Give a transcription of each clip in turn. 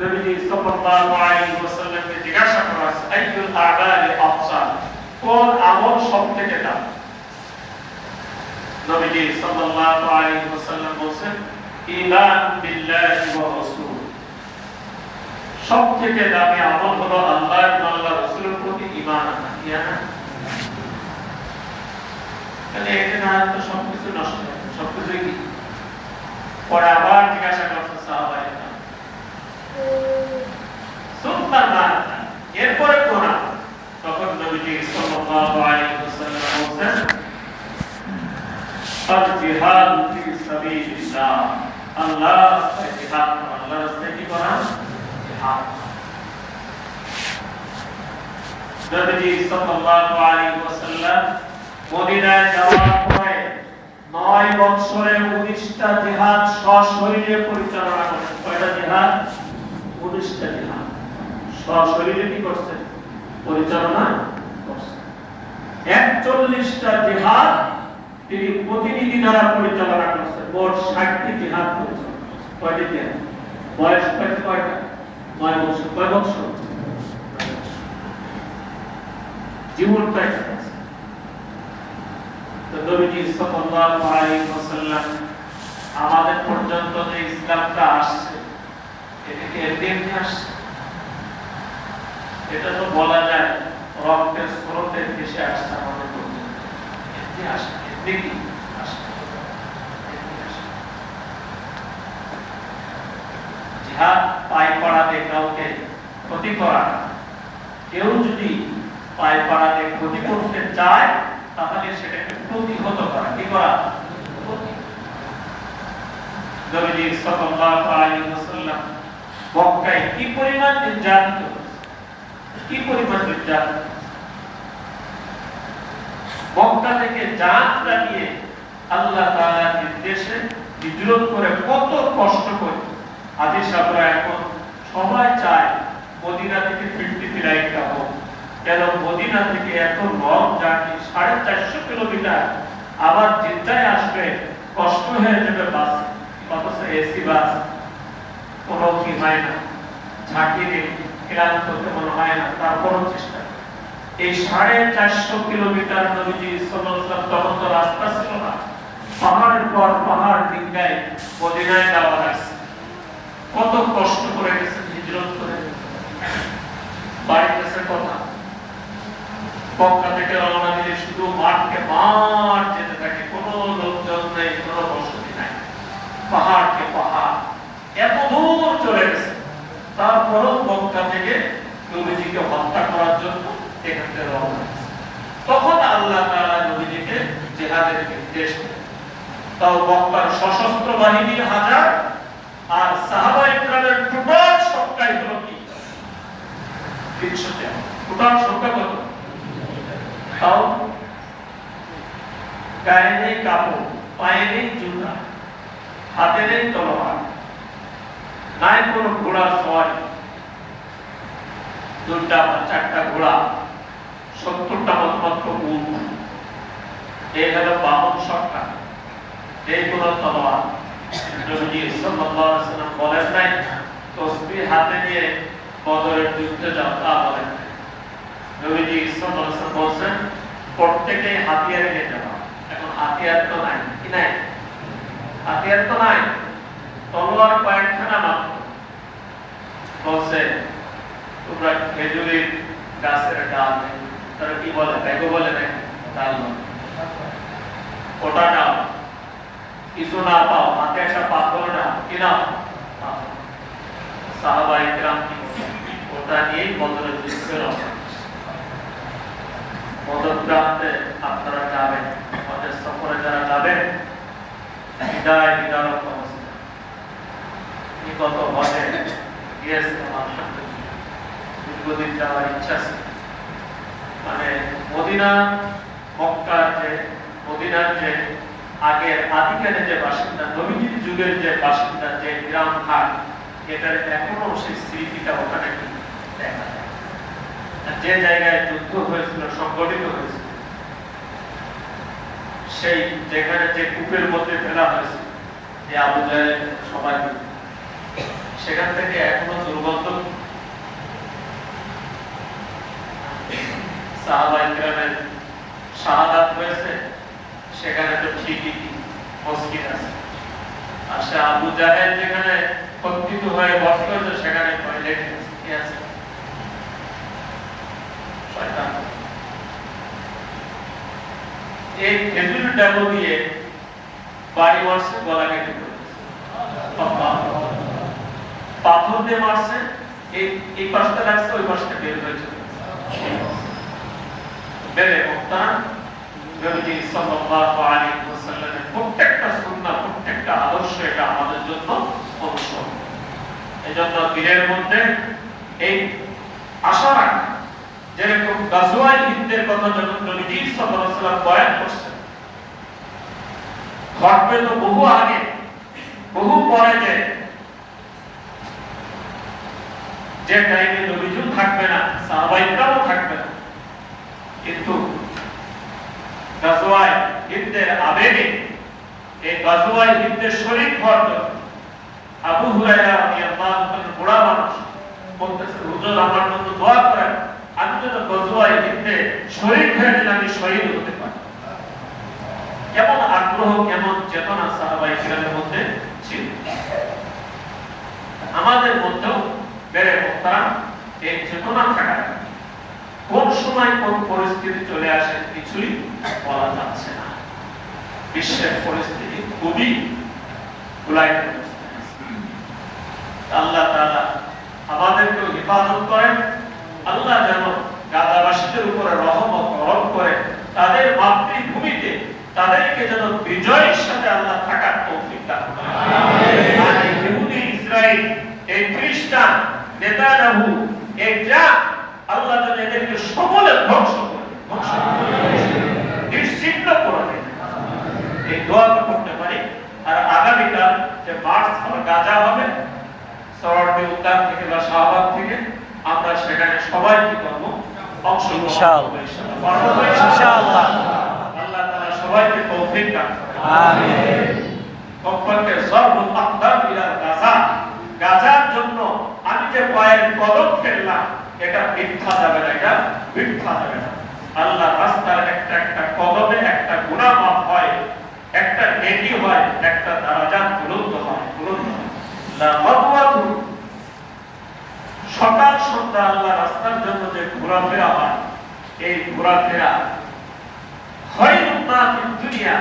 নবীজি সাল্লাল্লাহু আলাইহি ওয়াসাল্লামকে জিজ্ঞাসা করা হয়েছে আইয়ুল আ'মালি আফসাল, কোন আমল সবথেকে দামি? নবীজি সাল্লাল্লাহু আলাইহি ওয়াসাল্লাম বলেন ঈমান বিল্লাহি ওয়া রাসূল, সবথেকে দামি আমল হলো আল্লাহ এবং আল্লাহর রাসূলের প্রতি ঈমান আনা। তাহলে এটা না তো সবকিছু নষ্ট, সবকিছুই কি পরে আবার জিজ্ঞাসা করছে সাহাবায়ে এরপরে কোরআন। তখন নবীজি সাল্লাল্লাহু আলাইহি ওয়াসাল্লাম বলেন আল জিহাদ ফি সাবিলিল্লাহ, আল্লাহর রাস্তায় জিহাদ, আল্লাহর রাস্তায় কি করা? জিহাদ। নবীজি সাল্লাল্লাহু আলাইহি ওয়াসাল্লাম মদিনায় যাওয়ার পরে 9 বছরে 19টা জিহাদ সশরীরে পরিচালনা করেন। কয়টা জিহাদ? 19টা জিহাদ সশরীরে কি করছেন? পরিচালনা করছেন। 41টা জিহাদ তিনি প্রতিনিধি দ্বারা পরিচালনা করছেন। মোট 60টি জিহাদ পরিচালনা করছেন। কয়টি জিহাদ? বয়স কয়টা? 9 বছর। কয় বছর? জীবনটা আছে। তো নবীজি সাল্লাল্লাহু আলাইহি ওয়াসাল্লাম আমাদের পর্যন্ত যে ইসলামটা আসছে, এটাকে এমনি আসছে? এটা তো বলা যায় রক্তের স্রোতে ভেসে আসছে আমাদের পর্যন্ত। এমনি আসে? এমনি কি আসে? এমনি আসে। জিহাদ পায়ে পড়াতে কাউকে ক্ষতি করা, কেউ যদি পায়ে পড়াতে ক্ষতি করতে চায় তাহলে সেটাকে প্রতিহত করা। কি করা? নবীজি সাল্লাল্লাহু আলাইহি ওয়াসাল্লাম মক্কায় কি পরিমাণ নির্যাতিত, কি পরিমাণ নির্যাতিত, মক্কা থেকে যাত্রা নিয়ে আল্লাহ তাআলার নির্দেশে হিজরত করে কত কষ্ট করে আদি সাবরা এখন সবাই চায় মদিনা থেকে ফ্লাইটটা হোক। কেন? মদিনা থেকে এত লং জার্নি, 450 কিলোমিটার, আবার জিদ্দায় আসবে, কষ্ট হয়ে যাবে বাস, অথচ এসি বাস কোনো কি হয় না, ঝাঁকি নেই, ক্লান্ত হতে মনে হয় না, তারপরও চেষ্টা। এই 450 কিলোমিটার নবীজি সাল্লাল্লাহু আলাইহি ওয়াসাল্লাম তখন তো রাস্তা ছিল না, পাহাড়ের পর পাহাড় ডিঙ্গায় মদিনায় যাওয়া লাগছে। কত কষ্ট করে গেছেন হিজরত করে। বাড়ি গেছে কথা, মক্কা থেকে রওনা দিলে শুধু মাঠকে মাঠ যেতে থাকে, কোনো লোকজন নেই, কোনো বসতি নাই, পাহাড়কে পাহাড়, এত দূর চলে গেছে। তারপরও মক্কা থেকে নবীজিকে হত্যা করার জন্য এখান থেকে রওনা দিয়েছে। তখন আল্লাহ তাআলা নবীজিকে জিহাদের নির্দেশ দেন। তাও মক্কার সশস্ত্র বাহিনী 1000 আর সাহাবায়ে কেরামের টোটাল সংখ্যা হলো কি? 300 জন। টোটাল সংখ্যা কত? তাও গায়ে নেই কাপড়, পায়ে নেই জুতা, হাতে নেই তলোয়ার, নাই কোনো ঘোড়ার সওয়ারি, 2টা বা 4টা ঘোড়া, 70টা মাত্র উট, এই হলো বাহন সংখ্যা, এই কোনো তলোয়ার। নবীজি সাল্লাল্লাহু আলাইহি ওয়াসাল্লাম বলেন নাই তসবিহ হাতে নিয়ে বদরের যুদ্ধে যাও, তা বলেন নাই। নবীজি সাল্লাল্লাহু আলাইহি ওয়াসাল্লাম বলেন প্রত্যেকই হাতিয়ার নিয়ে যাওয়া। এখন হাতিয়ার তো নাই, কি নাই? হাতিয়ার তো নাই, তলোয়ার কয়েকখানা মাত্র। বলছে তোমরা খেজুরের গাছের ডাল, তারা কি বলে? ব্যাগও বলে না, ডাল বলে, ওটা নাও, কিছু না পাও হাতে একটা পাথর নাও, কি নাও? সাহাবায়ে কেরাম কি ওটা নিয়েই বদরের যুদ্ধে রওনা। বদর প্রান্তে আপনারা যাবেন, আমাদের সফরে যারা যাবেন, বিদায় বিদারক অবস্থা, কত হজে গিয়েছিলাম আলহামদুলিল্লাহ, দীর্ঘদিন যাওয়ার ইচ্ছা ছিল। মানে মদিনা, মক্কার যে মদিনার যে আগের আদিকালে যে বাসিন্দা, নবীজির যুগের যে বাসিন্দা, যে গ্রাম ঘাট, এটার এখনো সেই স্মৃতিটা ওখানে দেখা যায়। যে জায়গায় যুদ্ধ হয়েছিল, সংগঠিত হয়েছিল, সেই যেখানে যে কূপের মধ্যে ফেলা হয়েছিল যে আবু জাহেল সবাই, সেখান থেকে এখনো দুর্গন্ধ। সাহাবায়ে কেরামের শাহাদাত হয়েছে, সেখানে তো ঠিকই মসজিদ আছে। আর সে আবু জাহেল যেখানে পতিত হয়ে বসে হয়েছে, সেখানে টয়লেট আছে। শয়তান এই খেজুর ডাল দিয়ে বাড়ি মারছে, গলা কেটে পাথর দিয়ে মারছে, এই পাশটা রাখছে, ওই পাশটা বের হয়েছে। বেড়ে মুক্তান নবী সাল্লাল্লাহু আলাইহি ওয়াসাল্লামের প্রত্যেকটা সুন্নাহ, প্রত্যেকটা আদর্শ এটা আমাদের জন্য অনুসরণ। এজন্য দিনের মধ্যে এই আশা রাখা, যেরকম গাজওয়ায়ে হিন্দের কথা যখন নবী সাল্লাল্লাহু আলাইহি ওয়াসাল্লাম বয়ান করছেন, ঘটবে তো বহু আগে, বহু পরে, যে টাইমে নবীও থাকবে না, সাহাবাইকরাও থাকবে না, কিন্তু গাজওয়ায়ে হিন্দের আবেগে, এই গাজওয়ায়ে হিন্দের শরীক হওয়ার আবু হুরায়রা রাদিয়াল্লাহু আনহু বুড়া মানুষ বলতেছে, হুজুর আমার জন্য দোয়া করেন, আমি যেন গাজওয়ায়ে হিন্দে শরীক হয়ে যেন আমি শহীদ হতে পারি। কেমন আগ্রহ, কেমন চেতনা সাহাবায়ে কেরামের মধ্যে ছিল। আমাদের মধ্যেও বেড়ে মুক্তারাম এই চেতনা থাকা, কোন সময় কোন পরিস্থিতি চলে আসে কিছুই বলা যাচ্ছে না। বিশ্বের পরিস্থিতি খুবই গুলাইত। আল্লাহ তাআলা আমাদেরকে হেফাজত করেন। আল্লাহ যেন গাজাবাসীদের উপরে রহমত করম করে, তাদের মাতৃভূমিতে তাদেরকে যেন বিজয়ের সাথে আল্লাহ থাকার তৌফিক দান করেন। আমিন। আর ইহুদি, ইসরাইল, এই খ্রিস্টান, নেতানিয়াহু, এই জাত, আল্লাহ যেন এদেরকে সকলে ধ্বংস করে, নিশ্চিহ্ন করে দেন। এই দোয়া করতে পারি। আর আগামীকাল যে মার্চ গাজা হবে, সরওয়ার্দী উদ্যান থেকে বা শাহবাগ থেকে, আমরা সেখানে সবাই কি করব? অংশগ্রহণ করব ইনশাআল্লাহ। আল্লাহ তাআলা সবাইকে তৌফিক দান করেন। আমিন। কমপক্ষে সর্বুল আকদার ইলা গাজা, গাজার জন্য আমি যে পায়ের কদম ফেললাম, এটা মিথ্যা যাবে না, এটা মিথ্যা যাবে না। আল্লাহ রাস্তার একটা একটা কদমে একটা গুনাহ মাফ হয়, একটা নেকি হয়, একটা দারাজাত বুলন্দ হয়, বুলন্দ হয়। লা মাদওয়াতু, সকাল সন্ধ্যা আল্লাহ রাস্তার জন্য যে ঘোরাফেরা হয়, এই ঘোরাফেরা খায়রুন মা ফিদ দুনিয়া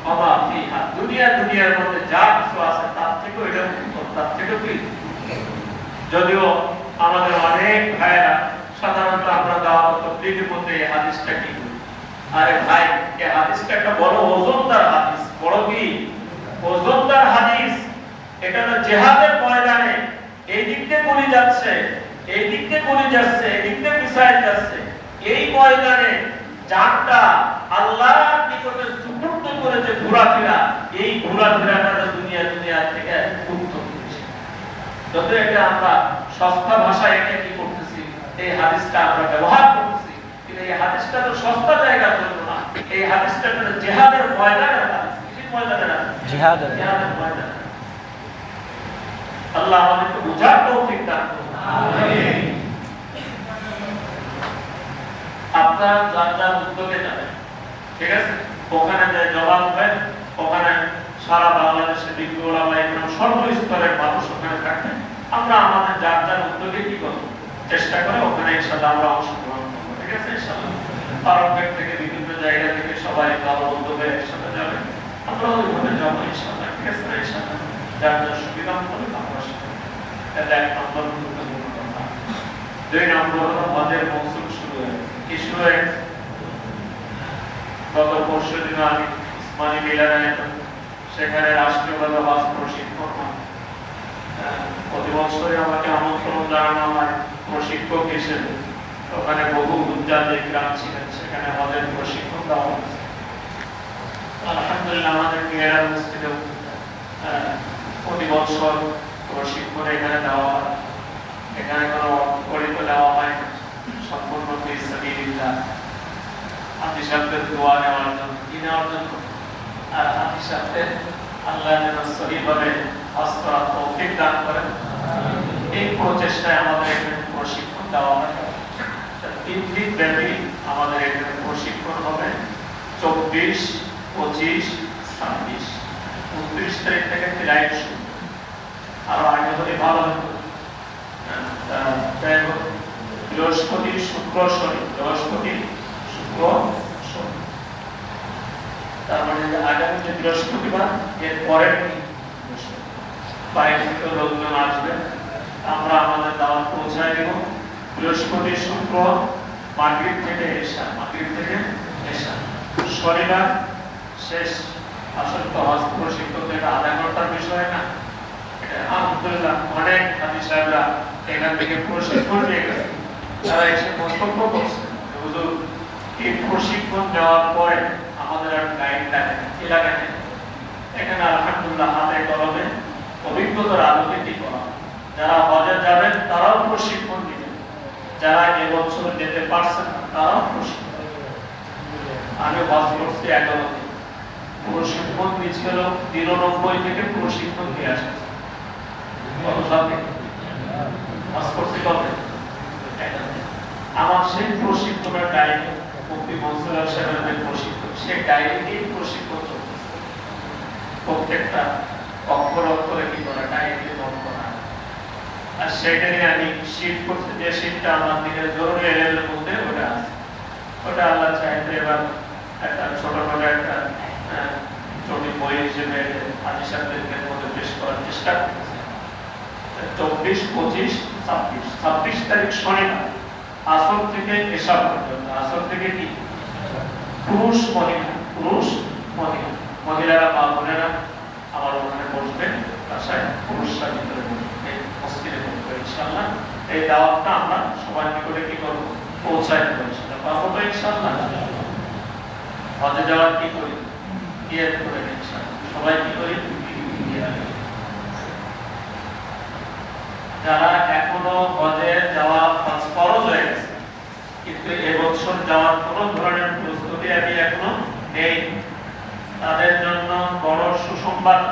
ওয়া মা ফিহা, দুনিয়ার মধ্যে যা কিছু আছে তার থেকেও এটা উত্তম, তার থেকেও কি। যদিও আমাদের অনেক ভাইরা সাধারণত আমরা দাওয়াত তাবলীগের মধ্যে এই হাদিসটা কি, আরে ভাই এই হাদিসটা একটা বড় ওজনদার হাদিস, বড় কি ওজনদার হাদিস। এটা তো জিহাদের ময়দানে এই দিক দিয়ে গুলি যাচ্ছে, এই দিক দিয়ে গুলি যাচ্ছে, এই দিক দিয়ে মিসাইল যাচ্ছে, এই ময়দানে জানটা আল্লাহর নিকটে সুপুর্দ করে যে ঘোরাফেরা, এই ঘোরাফেরাটা দুনিয়া থেকে উত্তম হচ্ছে। যত এটা আমরা সস্তা ভাষায় এটা কি করতেছি, এই হাদিসটা আমরা ব্যবহার করতেছি, কিন্তু এই হাদিসটা তো সস্তা জায়গার জন্য না, এই হাদিসটা হলো জিহাদের ময়দানের হাদিস। কি ময়দানের হাদিস? জিহাদের ময়দান। আল্লাহ আমাদেরকে বুঝার তৌফিক দান করুন। আমিন। আপনারা যার উদ্যোগে যাবেন, ঠিক আছে, ওখানে যে জবাব হয়, ওখানে সারা বাংলাদেশের বিজ্ঞ ওলামা ইকরাম সর্বস্তরের মানুষ ওখানে থাকবেন। আমরা আমাদের যার উদ্যোগে কি করব, চেষ্টা করে ওখানে ইনশাআল্লাহ আমরা অংশগ্রহণ করব, ঠিক আছে ইনশাআল্লাহ। পারস্পরিক থেকে বিভিন্ন জায়গা থেকে সবাই দল উদ্যোগে একসাথে যাবেন, আমরা ওইভাবে যাবো ইনশাআল্লাহ, ঠিক আছে ইনশাআল্লাহ। যার সুবিধা মতো আমরা সাথে, এটা এক নম্বর গুরুত্বপূর্ণ কথা। দুই নম্বর হলো হজের মৌসুম শুরু হয়েছে। কি শুরু হয়েছে? গত পরশু দিন আমি ইসমানী মিলানে সেখানে রাষ্ট্রীয়ভাবে হজ প্রশিক্ষণ হয়। প্রতি বছরই আমাকে আমন্ত্রণ জানানো হয় প্রশিক্ষক হিসেবে। ওখানে বহু হুজ্জাজ ইকরাম ছিলেন, সেখানে হজের প্রশিক্ষণ দেওয়া হয়েছে। আলহামদুলিল্লাহ আমাদের মেয়েরা মসজিদেও প্রতি বছর প্রশিক্ষণ এখানে দেওয়া হয়। এখানে কোনো অর্থকরিত দেওয়া হয় না, সম্পূর্ণ ফি সাবিলিল্লাহ। হাজি সাহেবদের দোয়া নেওয়ার জন্য, কি নেওয়ার জন্য? আর হাজি সাহেবদের আল্লাহ যেন সহিভাবে হজ করার তৌফিক দান করেন। এই প্রচেষ্টায় আমাদের এখানে প্রশিক্ষণ দেওয়া হয়। 3 দিন ব্যাপী আমাদের এখানে প্রশিক্ষণ হবে। 24, 25, 26, 29 তারিখ থেকে ফ্লাইট শুরু। আরো আগে হলে ভালো হতো। বৃহস্পতি, শুক্র, শনি, বৃহস্পতি, শুক্র, শনি। তার মানে আগামী যে বৃহস্পতিবার এর পরের দিন বাইরে থেকে লোকজন আসবে, আমরা আমাদের দাওয়াত পৌঁছায় দেব। বৃহস্পতি, শুক্র, মাগরিব থেকে এশা, মাগরিব থেকে এশা। শনিবার শেষ। আসলে তো হজ প্রশিক্ষণের আধা ঘন্টার বিষয় না। আলহামদুলিল্লাহ অনেক হাজি সাহেবরা এখান থেকে প্রশিক্ষণ নিয়ে গেছে। তারা এসে মন্তব্য করছে, হুজুর এই প্রশিক্ষণ দেওয়ার পরে আমাদের আর গাইড লাগে না, কি লাগে না। এখানে আলহামদুলিল্লাহ হাতে কলমে অভিজ্ঞতার আলোকে কি করা। যারা হজে যাবেন তারাও প্রশিক্ষণ দিবেন, যারা এবছর যেতে পারছেন না তারাও প্রশিক্ষণ। আমি হজ করছি 11 দিন, প্রশিক্ষণ দিয়েছিল 93 থেকে প্রশিক্ষণ দিয়ে আসছে। আমার সেই প্রশিক্ষণের ডায়েরি মুফতি মনসুর সাহেবের প্রশিক্ষণ, সেই ডায়েরিতেই প্রশিক্ষণ চলতেছে। প্রত্যেকটা অক্ষর অক্ষরে কি করা, ডায়েরিতে নোট করা। আর সেটা নিয়ে আমি শীট করছি, যে শীটটা আমার দিকে জরুরি এলের মধ্যে ওটা আছে। ওটা আল্লাহ চাইতে এবার একটা ছোটখাটো একটা ছবি বই হিসেবে হাজি সাহেবদের মধ্যে পেশ করার চেষ্টা করতেছে। 24, 25, 26, 26 তারিখ শনিবার আসর থেকে এশা পর্যন্ত। আসর থেকে কি পুরুষ মহিলা, পুরুষ মহিলা, মহিলারা বা বোনেরা আমার ওখানে বসবেন, বাসায় পুরুষরা ভিতরে বসবে, মসজিদে বসবে ইনশাআল্লাহ। এই দাওয়াতটা আমরা সবাই নিকটে কি করবো, পৌঁছায় দেবো ইনশাআল্লাহ। পাবো তো ইনশাআল্লাহ। হজে যাওয়ার কি করি, নিয়ত করে ইনশাআল্লাহ সবাই কি করি। যারা এখনো হজে যাওয়া ফরজ হয়ে গেছে কিন্তু এবছর যাওয়ার কোন ধরনের প্রস্তুতি আমি এখনো নেই, তাদের জন্য বড় সুসংবাদ।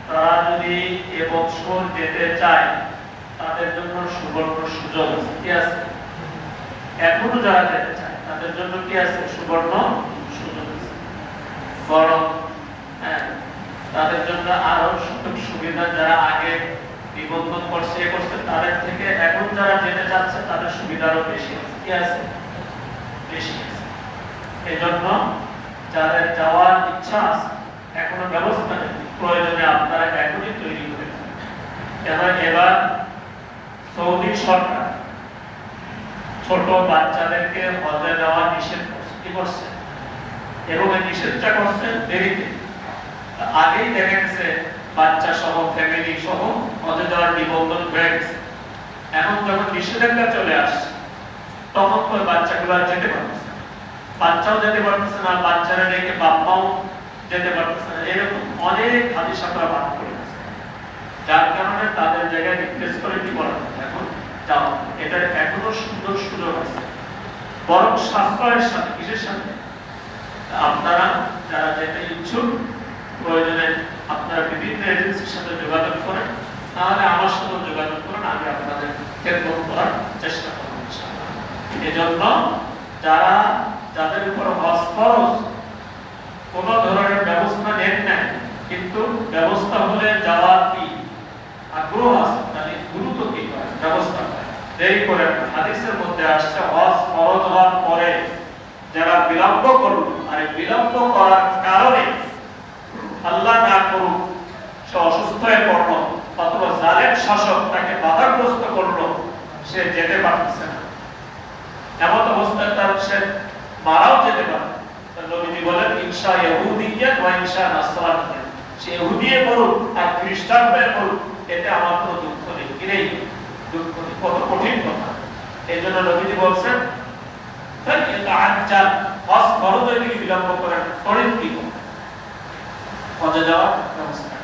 তারা যদি এবছর যেতে চায় তাদের জন্য সুবর্ণ সুযোগ আছে। কি আছে? এখনো যারা যেতে চায় তাদের জন্য কি আছে? সুবর্ণ সুযোগ আছে। বরং তাদের জন্য আরো সুযোগ সুবিধা, যারা আগে নিবন্ধন করছে তাদের থেকে এখন যারা যেতে চাচ্ছে তাদের সুবিধারও বেশি আছে। কি আছে? বেশি আছে। এই জন্য যাদের যাওয়ার ইচ্ছা আছে এখনো ব্যবস্থা নেই, প্রয়োজনে আপনারা এখনই তৈরি করে ফেলেন। কেন এবার সৌদি সরকার ছোট বাচ্চাদেরকে হজে যাওয়া নিষেধ করছে। কি করছে? এবং এই নিষেধটা করছে দেরিতে। আগেই দেখা গেছে বাচ্চা সহ ফ্যামিলি সহ হজে যাওয়ার নিবন্ধন হয়ে গেছে। এখন যখন নিষেধাজ্ঞা চলে আসছে তখন তো বাচ্চাগুলো আর যেতে পারতেছে না, বাচ্চাও যেতে পারতেছে না, বাচ্চারা রেখে বাপ্পাও যেতে পারতেছে না। এরকম অনেক হাজি সাহেবরা বাদ করে গেছে, যার কারণে তাদের জায়গায় রিপ্লেস করে কি বলা যায় এখন যাও। এটা এখনো সুন্দর সুযোগ আছে, বরং সাশ্রয়ের সাথে। কিসের সাথে? আপনারা যারা যেতে ইচ্ছুক প্রয়োজনে আপনারা বিভিন্ন এজেন্সির সাথে যোগাযোগ করেন, তাহলে আমার সাথে যোগাযোগ করেন, আমি আপনাদের খেদমত করার চেষ্টা করব ইনশাআল্লাহ। এজন্য যাদের উপর হজ ফরজ কোন ধরনের ব্যবস্থা নেন না, কিন্তু ব্যবস্থা হলে যাওয়ার কি আগ্রহ আছে, তাহলে দ্রুত কি করে ব্যবস্থা করে, দেরি করে। হাদিসের মধ্যে আসছে হজ ফরজ হওয়ার পরে যারা বিলম্ব করুন, আর বিলম্ব করার কারণে আল্লাহ না করুক সে অসুস্থ হয়ে পড়লো অথবা জালেম শাসক তাকে বাধাগ্রস্ত করলো, সে যেতে পারতেছে না, এমন অবস্থায় তার সে মারাও যেতে পারে। নবীজি বলেন ইনশা ইহুদিয়্যা ওয়া ইনশা নাসরানিয়্যা, সে ইহুদিয়ে করুক আর খ্রিস্টান হয়ে করুক, এতে আমার কোনো দুঃখ নেই। কি নেই? দুঃখ নেই। কত কঠিন কথা। এই জন্য নবীজি বলছেন আজ্জাল, হজ ফরজ হয়ে থেকে বিলম্ব করেন, তড়িৎ কি হজে যাওয়ার ব্যবস্থা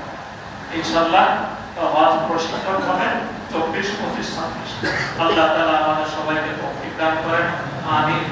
ইনশাআল্লাহ। তো হজ প্রশিক্ষণ হবে 24, 25, 26। আল্লাহ তাআলা আমাদের সবাইকে তৌফিক দান করেন। আমিন।